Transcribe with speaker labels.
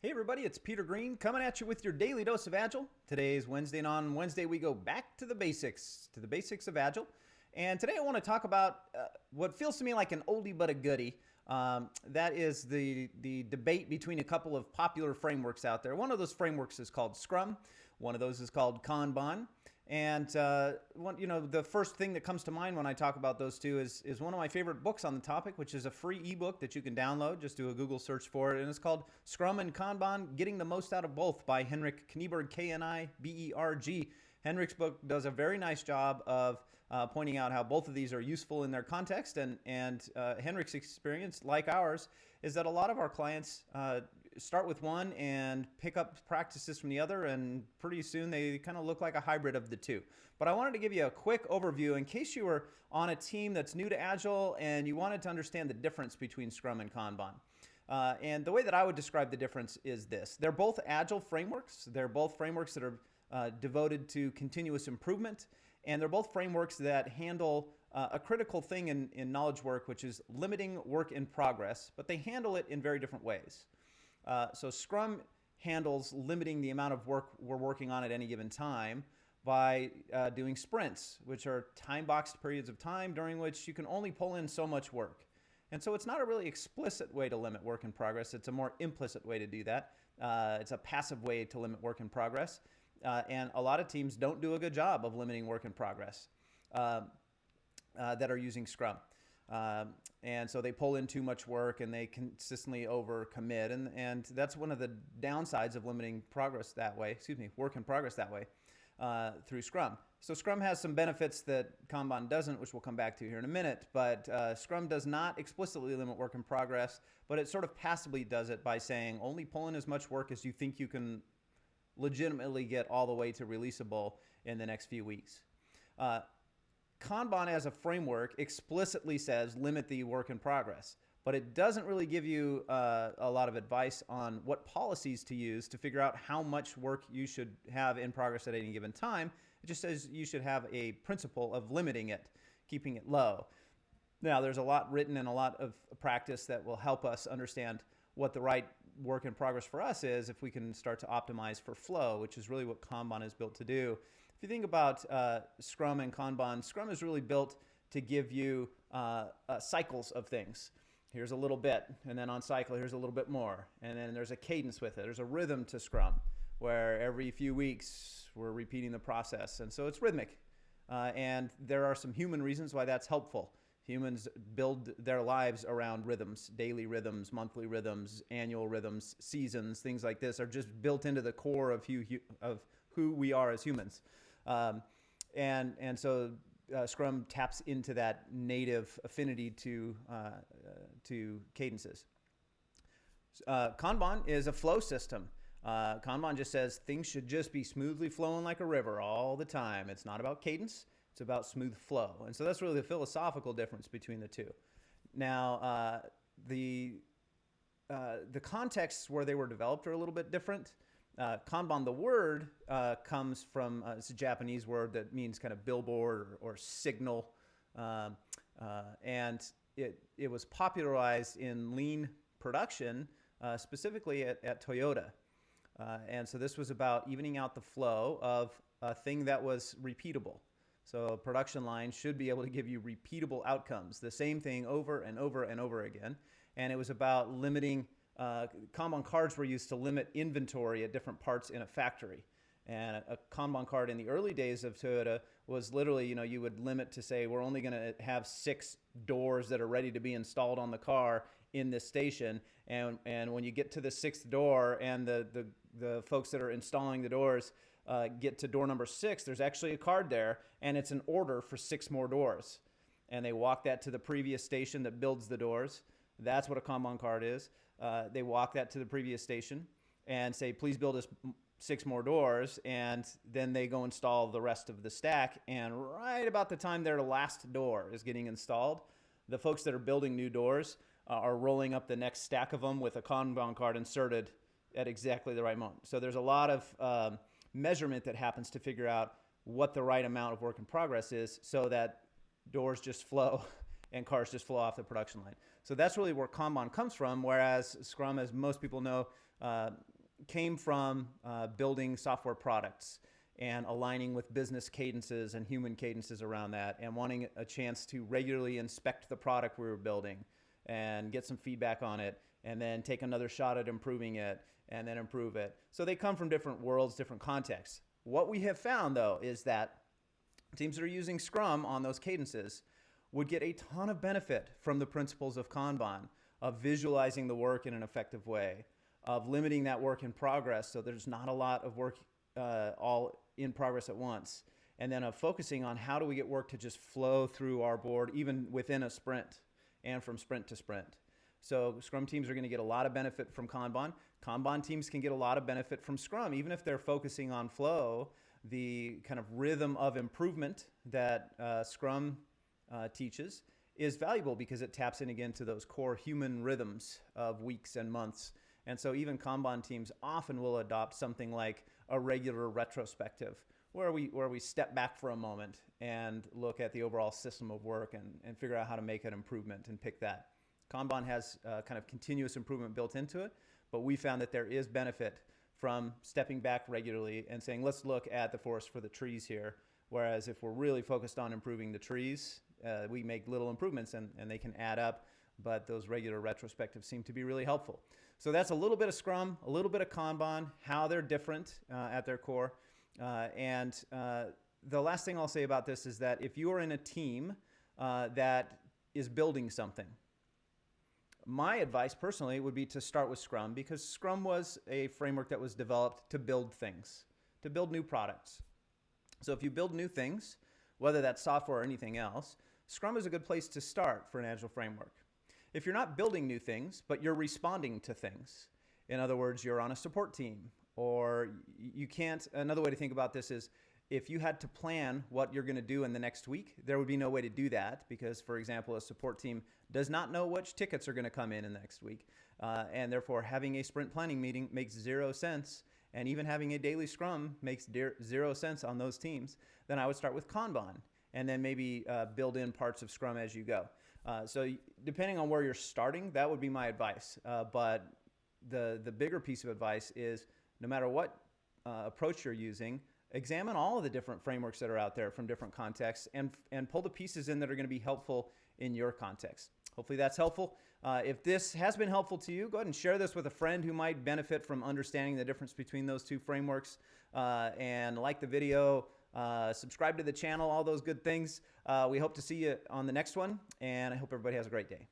Speaker 1: Hey everybody, it's Peter Green coming at you with your daily dose of Agile. Today is Wednesday, and on Wednesday we go back to the basics of Agile. And today I want to talk about what feels to me like an oldie but a goodie. That is the debate between a couple of popular frameworks out there. One of those frameworks is called Scrum. One of those is called Kanban. And the first thing that comes to mind when I talk about those two is one of my favorite books on the topic, which is a free ebook that you can download. Just do a Google search for it, and it's called Scrum and Kanban: Getting the Most Out of Both by Henrik Kniberg, Kniberg. Henrik's book does a very nice job of pointing out how both of these are useful in their context, and Henrik's experience, like ours, is that a lot of our clients start with one and pick up practices from the other, and pretty soon they kind of look like a hybrid of the two. But I wanted to give you a quick overview in case you were on a team that's new to Agile and you wanted to understand the difference between Scrum and Kanban. And the way that I would describe the difference is this. They're both Agile frameworks. They're both frameworks that are devoted to continuous improvement, and they're both frameworks that handle a critical thing in knowledge work, which is limiting work in progress, but they handle it in very different ways. So Scrum handles limiting the amount of work we're working on at any given time by doing sprints, which are time-boxed periods of time during which you can only pull in so much work. And so it's not a really explicit way to limit work in progress. It's a more implicit way to do that. It's a passive way to limit work in progress. And a lot of teams don't do a good job of limiting work in progress that are using Scrum. And so they pull in too much work and they consistently overcommit. And that's one of the downsides of limiting progress that way, work in progress that way through Scrum. So Scrum has some benefits that Kanban doesn't, which we'll come back to here in a minute. But Scrum does not explicitly limit work in progress, but it sort of passively does it by saying only pull in as much work as you think you can legitimately get all the way to releasable in the next few weeks. Kanban as a framework explicitly says limit the work in progress, but it doesn't really give you a lot of advice on what policies to use to figure out how much work you should have in progress at any given time. It just says you should have a principle of limiting it, keeping it low. Now, there's a lot written and a lot of practice that will help us understand what the right work in progress for us is if we can start to optimize for flow, which is really what Kanban is built to do. If you think about Scrum and Kanban, Scrum is really built to give you cycles of things. Here's a little bit, and then on cycle, here's a little bit more. And then there's a cadence with it. There's a rhythm to Scrum, where every few weeks we're repeating the process. And so it's rhythmic. And there are some human reasons why that's helpful. Humans build their lives around rhythms, daily rhythms, monthly rhythms, annual rhythms, seasons, things like this are just built into the core of who we are as humans. And so Scrum taps into that native affinity to cadences. Kanban is a flow system. Kanban just says things should just be smoothly flowing like a river all the time. It's not about cadence. It's about smooth flow. And so that's really the philosophical difference between the two. Now, the contexts where they were developed are a little bit different. Kanban, the word, comes from, it's a Japanese word that means kind of billboard or signal. And it was popularized in lean production, specifically at Toyota. And so this was about evening out the flow of a thing that was repeatable. So a production line should be able to give you repeatable outcomes, the same thing over and over and over again. And it was about limiting, Kanban cards were used to limit inventory at different parts in a factory. And a Kanban card in the early days of Toyota was literally, you would limit to say, we're only going to have 6 doors that are ready to be installed on the car in this station. And when you get to the 6th door and the folks that are installing the doors get to door number 6, there's actually a card there, and it's an order for 6 more doors. And they walk that to the previous station that builds the doors. That's what a Kanban card is. They walk that to the previous station and say, please build us 6 more doors, and then they go install the rest of the stack. And right about the time their last door is getting installed, the folks that are building new doors are rolling up the next stack of them with a Kanban card inserted at exactly the right moment. So there's a lot of measurement that happens to figure out what the right amount of work in progress is so that doors just flow and cars just flow off the production line. So that's really where Kanban comes from, whereas Scrum, as most people know, came from building software products and aligning with business cadences and human cadences around that, and wanting a chance to regularly inspect the product we were building and get some feedback on it, and then take another shot at improving it, and then improve it. So they come from different worlds, different contexts. What we have found, though, is that teams that are using Scrum on those cadences would get a ton of benefit from the principles of Kanban, of visualizing the work in an effective way, of limiting that work in progress so there's not a lot of work all in progress at once, and then of focusing on how do we get work to just flow through our board even within a sprint and from sprint to sprint. So Scrum teams are going to get a lot of benefit from Kanban. Kanban teams can get a lot of benefit from Scrum, even if they're focusing on flow. The kind of rhythm of improvement that Scrum teaches is valuable because it taps in again to those core human rhythms of weeks and months. And so even Kanban teams often will adopt something like a regular retrospective, where we step back for a moment and look at the overall system of work and figure out how to make an improvement and pick that. Kanban has kind of continuous improvement built into it, but we found that there is benefit from stepping back regularly and saying, let's look at the forest for the trees here. Whereas if we're really focused on improving the trees, we make little improvements and they can add up, but those regular retrospectives seem to be really helpful. So that's a little bit of Scrum, a little bit of Kanban, how they're different at their core. And the last thing I'll say about this is that if you are in a team that is building something, my advice personally would be to start with Scrum, because Scrum was a framework that was developed to build things, to build new products. So if you build new things, whether that's software or anything else, Scrum is a good place to start for an Agile framework. If you're not building new things, but you're responding to things, in other words, you're on a support team, or you can't, another way to think about this is, if you had to plan what you're going to do in the next week, there would be no way to do that because, for example, a support team does not know which tickets are going to come in the next week. And therefore, having a sprint planning meeting makes zero sense. And even having a daily scrum makes zero sense on those teams. Then I would start with Kanban and then maybe build in parts of Scrum as you go. So depending on where you're starting, that would be my advice. But the bigger piece of advice is no matter what approach you're using, examine all of the different frameworks that are out there from different contexts and pull the pieces in that are going to be helpful in your context. Hopefully that's helpful. If this has been helpful to you, go ahead and share this with a friend who might benefit from understanding the difference between those two frameworks, and like the video, subscribe to the channel, all those good things. We hope to see you on the next one, and I hope everybody has a great day.